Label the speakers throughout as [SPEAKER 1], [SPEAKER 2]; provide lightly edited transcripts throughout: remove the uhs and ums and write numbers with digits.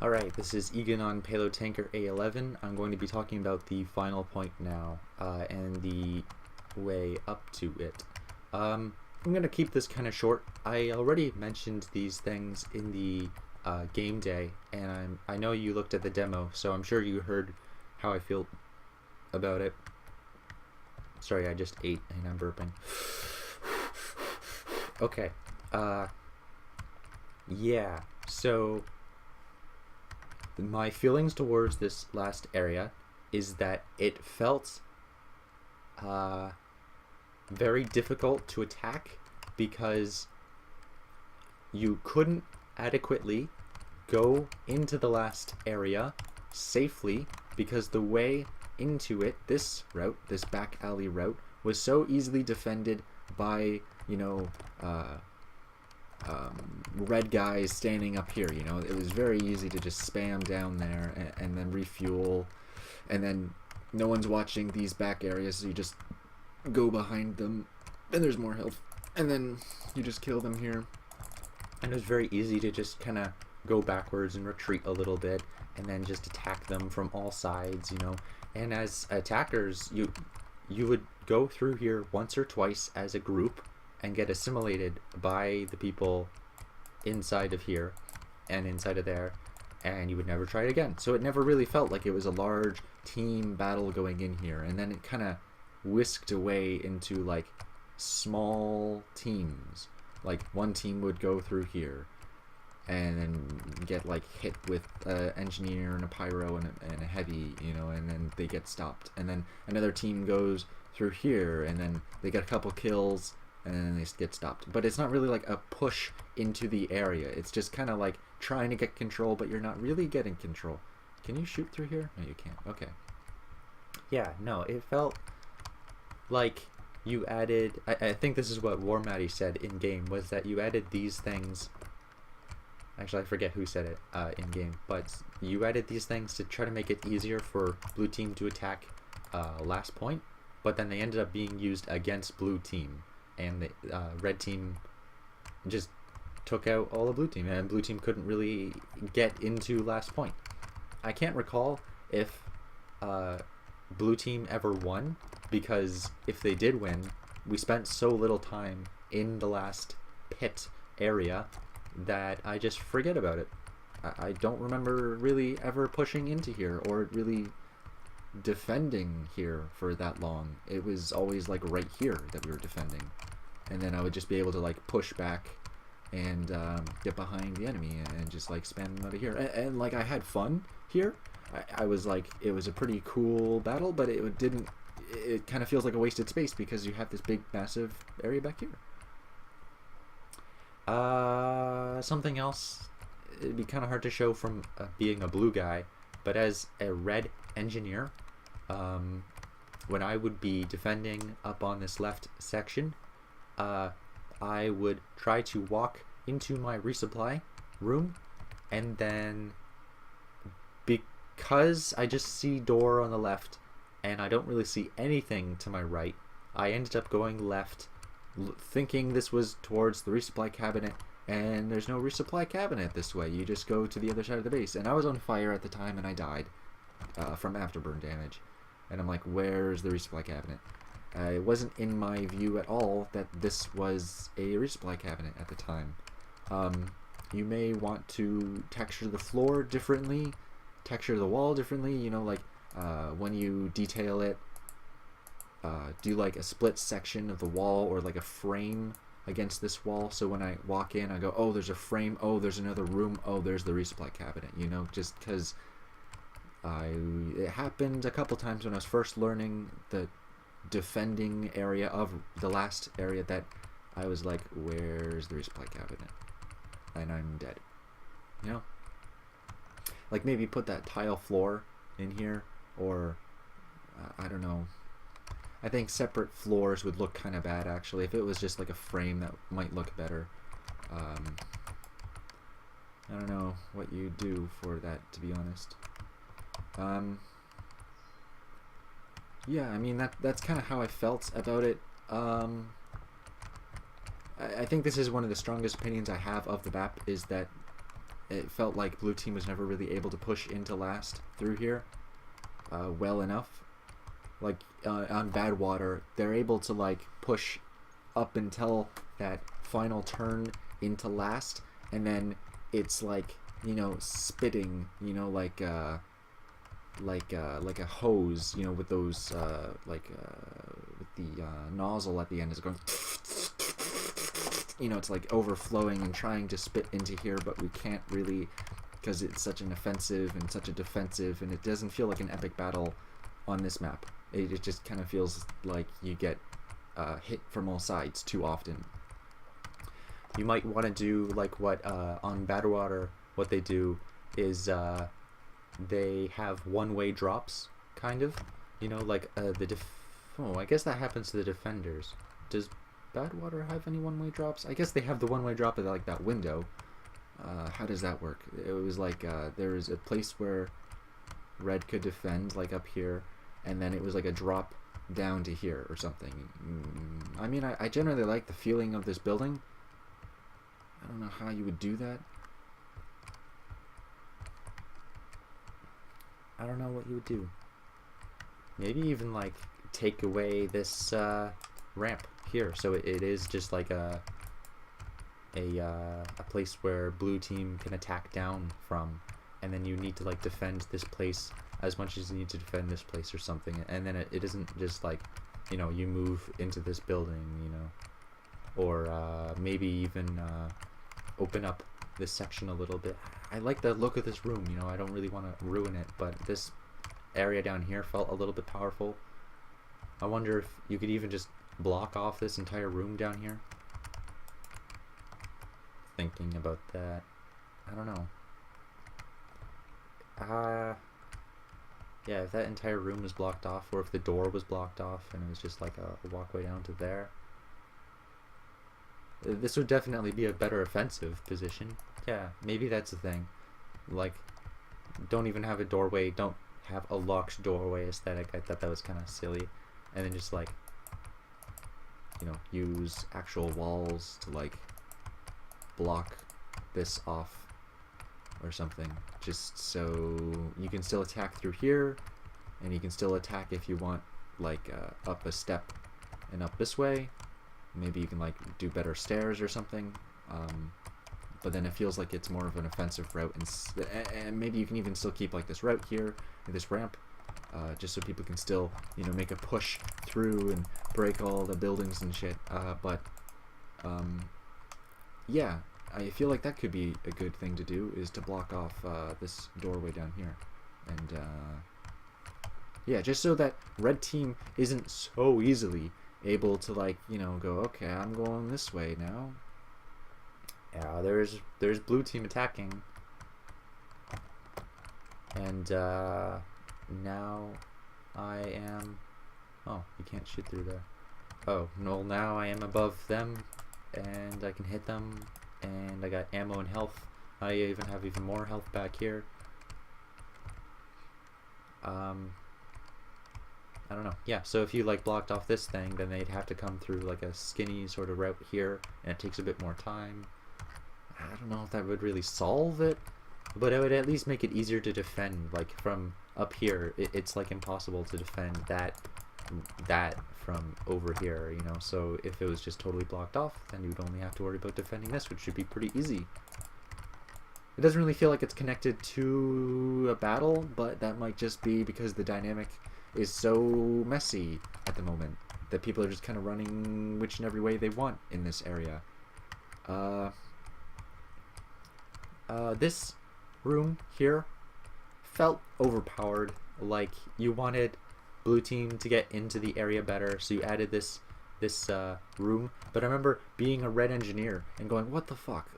[SPEAKER 1] Alright, this is Egan on Payload Tanker A11. I'm going to be talking about the final point now, and the way up to it. I'm going to keep this kind of short. I already mentioned these things in the game day, and I know you looked at the demo, so I'm sure you heard how I feel about it. Sorry, I just ate and I'm burping. Okay, yeah, so my feelings towards this last area is that it felt very difficult to attack because you couldn't adequately go into the last area safely because the way into it, this route, this back alley route, was so easily defended by, red guys standing up here. It was very easy to just spam down there and then refuel, and then no one's watching these back areas, so you just go behind them and there's more health, and then you just kill them here. And it was very easy to just kind of go backwards and retreat a little bit and then just attack them from all sides, and as attackers you would go through here once or twice as a group and get assimilated by the people inside of here and inside of there, and you would never try it again. So it never really felt like it was a large team battle going in here, and then it kind of whisked away into like small teams. Like one team would go through here and then get like hit with an engineer and a pyro and a heavy, and then they get stopped, and then another team goes through here and then they get a couple kills and then they get stopped. But it's not really like a push into the area. It's just kind of like trying to get control, but you're not really getting control. Can you shoot through here? No, you can't. Okay. Yeah, no, it felt like you added... I think this is what War Matty said in-game, was that you added these things... Actually, I forget who said it in-game, but you added these things to try to make it easier for blue team to attack last point, but then they ended up being used against blue team, and the red team just took out all the blue team, and blue team couldn't really get into last point. I can't recall if blue team ever won, because if they did win, we spent so little time in the last pit area that I just forget about it. I don't remember really ever pushing into here or really defending here for that long. It was always like right here that we were defending, and then I would just be able to like push back and get behind the enemy and just like spam them out of here, and like I had fun here. I was like, it was a pretty cool battle, but it kind of feels like a wasted space because you have this big massive area back here. Something else, it'd be kind of hard to show from being a blue guy, but as a red engineer, when I would be defending up on this left section, I would try to walk into my resupply room, and then because I just see door on the left and I don't really see anything to my right, I ended up going left thinking this was towards the resupply cabinet, and there's no resupply cabinet this way. You just go to the other side of the base, and I was on fire at the time and I died from afterburn damage, and I'm like, where's the resupply cabinet? It wasn't in my view at all that this was a resupply cabinet at the time. You may want to texture the floor differently, texture the wall differently, like when you detail it, do like a split section of the wall or like a frame against this wall, so when I walk in I go, oh, there's a frame, oh, there's another room, oh, there's the resupply cabinet, just because it happened a couple times when I was first learning the defending area of the last area that I was like, where's the resupply cabinet? And I'm dead. Like maybe put that tile floor in here, or I don't know. I think separate floors would look kind of bad, actually. If it was just like a frame, that might look better. I don't know what you do for that, to be honest. Yeah, I mean, that's kind of how I felt about it. I think this is one of the strongest opinions I have of the map, is that it felt like blue team was never really able to push into last through here well enough. Like on bad water, they're able to like push up until that final turn into last, and then it's like, you know, spitting, you know, like a hose, you know, with those with the nozzle at the end is going, you know, it's like overflowing and trying to spit into here, but we can't really, because it's such an offensive and such a defensive, and it doesn't feel like an epic battle on this map. It just kind of feels like you get hit from all sides too often. You might want to do like what on Badwater, what they do is they have one-way drops, kind of. You know, like I guess that happens to the defenders. Does Badwater have any one-way drops? I guess they have the one-way drop at like that window. How does that work? It was like there was a place where red could defend, like up here, and then it was like a drop down to here or something. I mean, I generally like the feeling of this building. I don't know how you would do that. I don't know what you would do. Maybe even like take away this ramp here, so it is just like a place where blue team can attack down from, and then you need to like defend this place as much as you need to defend this place or something, and then it isn't just like, you know, you move into this building, you know, or maybe even open up this section a little bit. I like the look of this room, you know, I don't really want to ruin it, but this area down here felt a little bit powerful. I wonder if you could even just block off this entire room down here. Thinking about that. I don't know. Yeah, if that entire room was blocked off, or if the door was blocked off and it was just like a walkway down to there, this would definitely be a better offensive position. Yeah, maybe that's the thing. Like, don't even have a doorway, don't have a locked doorway aesthetic. I thought that was kind of silly. And then just like, you know, use actual walls to like block this off or something, just so you can still attack through here, and you can still attack if you want, like up a step and up this way. Maybe you can like do better stairs or something, but then it feels like it's more of an offensive route, and maybe you can even still keep like this route here, this ramp, just so people can still, you know, make a push through and break all the buildings and shit. Yeah, I feel like that could be a good thing to do, is to block off this doorway down here, and yeah, just so that red team isn't so easily able to, like, you know, go, okay, I'm going this way now. Yeah, there's blue team attacking, and now I am, oh, you can't shoot through there. Oh, no, now I am above them, and I can hit them, and I got ammo and health. I even have even more health back here. I don't know. Yeah, so if you like blocked off this thing, then they'd have to come through like a skinny sort of route here, and it takes a bit more time. I don't know if that would really solve it, but it would at least make it easier to defend. Like from up here, it's like impossible to defend that from over here, you know. So if it was just totally blocked off, then you'd only have to worry about defending this, which should be pretty easy. It doesn't really feel like it's connected to a battle, but that might just be because the dynamic is so messy at the moment that people are just kind of running which and every way they want in this area. This room here felt overpowered, like you wanted blue team to get into the area better, so you added this room. But I remember being a red engineer and going, what the fuck,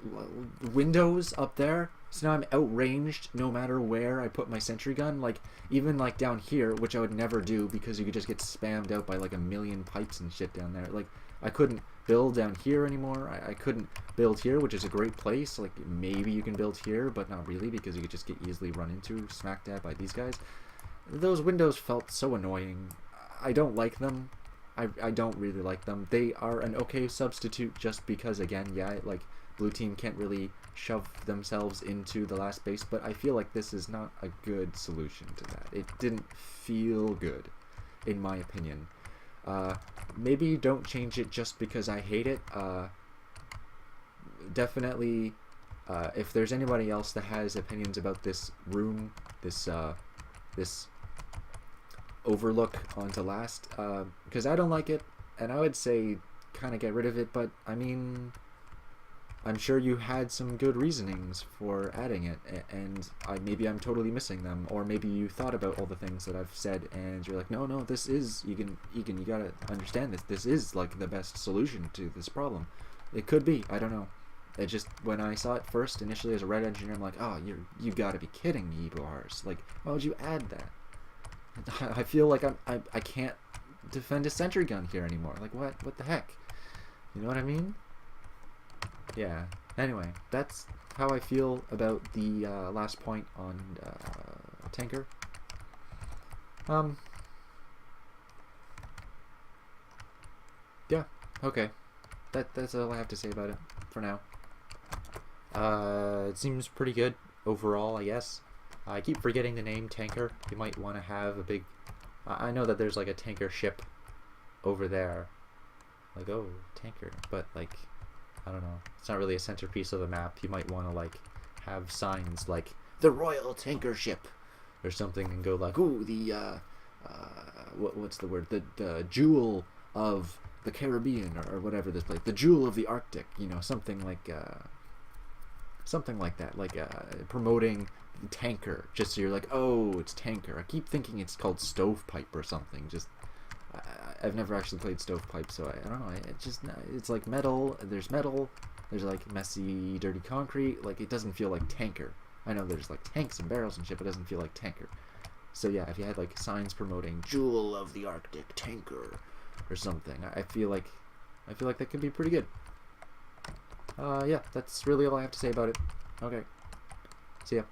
[SPEAKER 1] windows up there, so now I'm outranged no matter where I put my sentry gun. Like even like down here, which I would never do because you could just get spammed out by like a million pipes and shit down there. Like I couldn't build down here anymore. I couldn't build here, which is a great place. Like maybe you can build here, but not really, because you could just get easily run into smack dab by these guys. Those windows felt so annoying. I don't like them. I don't really like them. They are an okay substitute just because, again, yeah, like blue team can't really shove themselves into the last base, but I feel like this is not a good solution to that. It didn't feel good, in my opinion. Maybe don't change it just because I hate it. Definitely, if there's anybody else that has opinions about this room, this overlook onto last, because I don't like it, and I would say kind of get rid of it, but I mean, I'm sure you had some good reasonings for adding it, and maybe I'm totally missing them, or maybe you thought about all the things that I've said, and you're like, no, this is, Egan, you gotta understand this. This is like the best solution to this problem. It could be, I don't know. It just, when I saw it first, initially as a red engineer, I'm like, oh, you gotta be kidding me, Bars. Like, why would you add that? I feel like I can't defend a sentry gun here anymore. Like, what the heck? You know what I mean? Yeah. Anyway, that's how I feel about the last point on tanker. Yeah. Okay. That's all I have to say about it for now. It seems pretty good overall, I guess. I keep forgetting the name tanker. You might want to have a big... I know that there's like a tanker ship over there. Like, oh, tanker. But like, I don't know. It's not really a centerpiece of the map. You might want to like have signs like the Royal Tanker Ship or something, and go like, ooh, the what's the word? The jewel of the Caribbean, or whatever this place. The jewel of the Arctic. You know, something like that. Like promoting tanker, just so you're like, oh, it's tanker. I keep thinking it's called stovepipe or something. Just I've never actually played stovepipe, so I don't know. It's like metal. There's like messy, dirty concrete. Like, it doesn't feel like tanker. I know there's like tanks and barrels and shit, but it doesn't feel like tanker. So yeah, if you had like signs promoting jewel of the Arctic tanker or something, I feel like that could be pretty good. Yeah, that's really all I have to say about it. Okay, see ya.